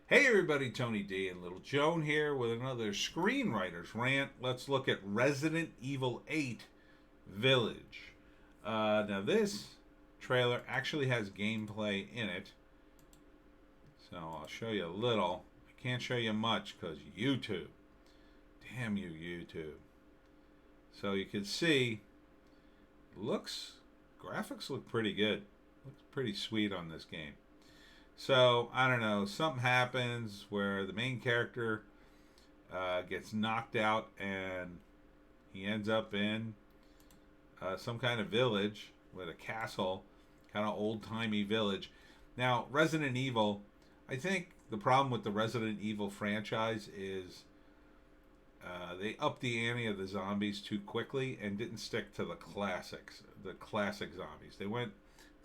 Hey everybody, Tony D and Little Joan here with another Screenwriters Rant. Let's look at Resident Evil 8 Village. Now this trailer actually has gameplay in it, so I'll show you a little. I can't show you much because YouTube. Damn you, YouTube. So you can see, graphics look pretty good. Looks pretty sweet on this game. So, I don't know, something happens where the main character gets knocked out and he ends up in some kind of village with a castle, kind of old-timey village. Now, Resident Evil, I think the problem with the Resident Evil franchise is they upped the ante of the zombies too quickly and didn't stick to the classics, the classic zombies. They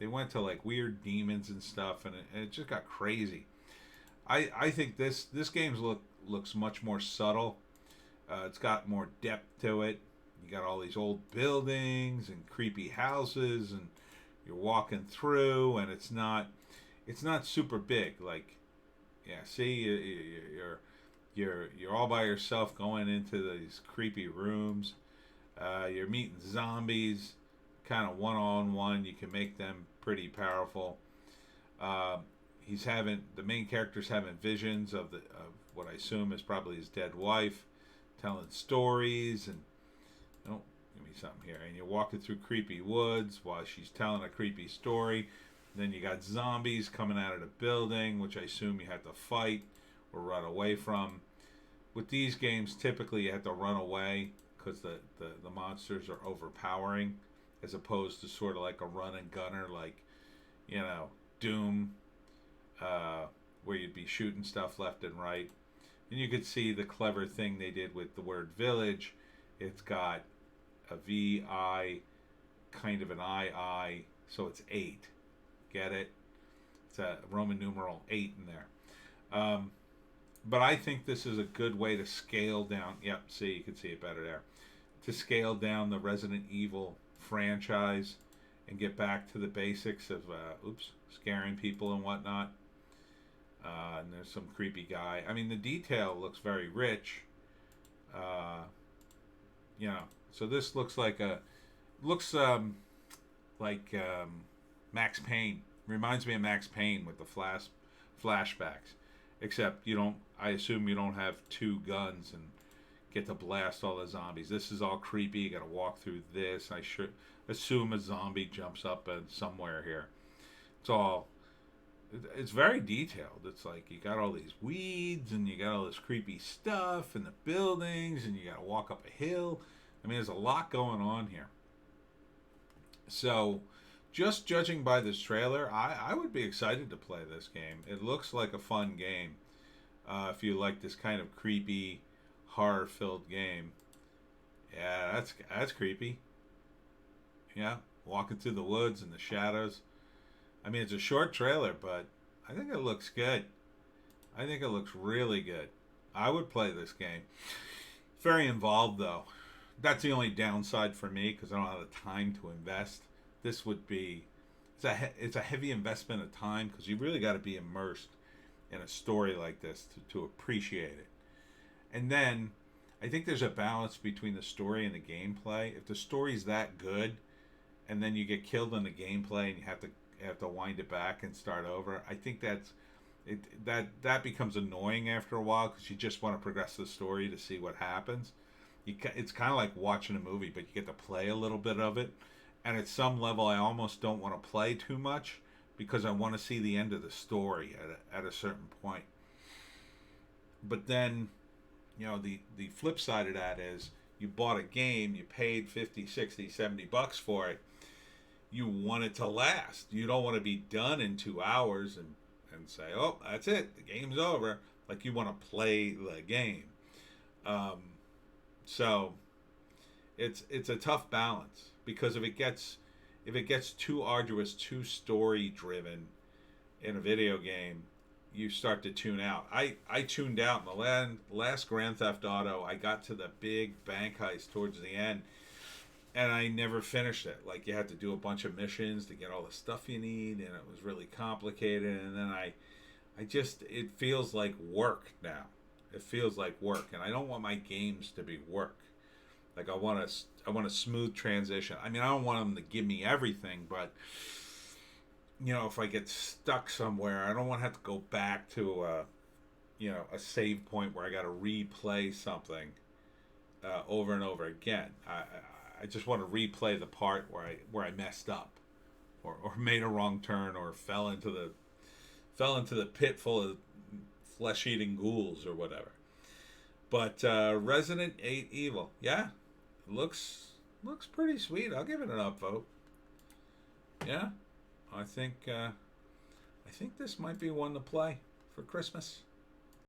went to like weird demons and stuff, and it just got crazy. I think this looks much more subtle. It's got more depth to it. You got all these old buildings and creepy houses, and you're walking through, and it's not super big. Like, yeah, see, you're all by yourself going into these creepy rooms. You're meeting zombies, kind of one on one. You can make them pretty powerful. Uh, the main character's having visions of what I assume is probably his dead wife, telling stories, and oh, give me something here. And you're walking through creepy woods while she's telling a creepy story. Then you got zombies coming out of the building, which I assume you have to fight or run away from. With these games, typically you have to run away because the monsters are overpowering, as opposed to sort of like a run and gunner, like, Doom, where you'd be shooting stuff left and right. And you could see the clever thing they did with the word village. It's got a VI, kind of an II, so it's 8. Get it? It's a Roman numeral 8 in there. But I think this is a good way to scale down. Yep, see, you can see it better there. To scale down the Resident Evil franchise and get back to the basics of scaring people and whatnot. And there's some creepy guy. I mean, the detail looks very rich. So this looks like Max Payne. Reminds me of Max Payne with the flashbacks. Except I assume you don't have two guns and get to blast all the zombies. This is all creepy. You got to walk through this. I should assume a zombie jumps up somewhere here. It's very detailed. It's like you got all these weeds and you got all this creepy stuff in the buildings and you got to walk up a hill. I mean, there's a lot going on here. So, just judging by this trailer, I would be excited to play this game. It looks like a fun game. If you like this kind of creepy, horror-filled game. Yeah, that's creepy. Yeah, walking through the woods and the shadows. I mean, it's a short trailer, but I think it looks good. I think it looks really good. I would play this game. Very involved, though. That's the only downside for me, because I don't have the time to invest. This would be... It's a heavy investment of time, because you really got to be immersed in a story like this to appreciate it. And then, I think there's a balance between the story and the gameplay. If the story's that good, and then you get killed in the gameplay and you have to wind it back and start over, I think that becomes annoying after a while, because you just want to progress the story to see what happens. It's kind of like watching a movie, but you get to play a little bit of it. And at some level, I almost don't want to play too much, because I want to see the end of the story at a certain point. But then, the flip side of that is, you bought a game, you paid 50, 60, 70 bucks for it. You want it to last. You don't want to be done in 2 hours and say, oh, that's it, the game's over. Like, you want to play the game. So it's a tough balance, because if it gets too arduous, too story driven in a video game, you start to tune out. I tuned out in the last Grand Theft Auto. I got to the big bank heist towards the end, and I never finished it. Like, you had to do a bunch of missions to get all the stuff you need, and it was really complicated. And then it feels like work now. It feels like work, and I don't want my games to be work. Like I want a smooth transition. I mean, I don't want them to give me everything, but if I get stuck somewhere, I don't want to have to go back to a save point where I got to replay something over and over again. I just want to replay the part where I messed up, or made a wrong turn, or fell into the pit full of flesh eating ghouls or whatever. But Resident 8 Evil, yeah, looks pretty sweet. I'll give it an upvote. Yeah, I think this might be one to play for Christmas.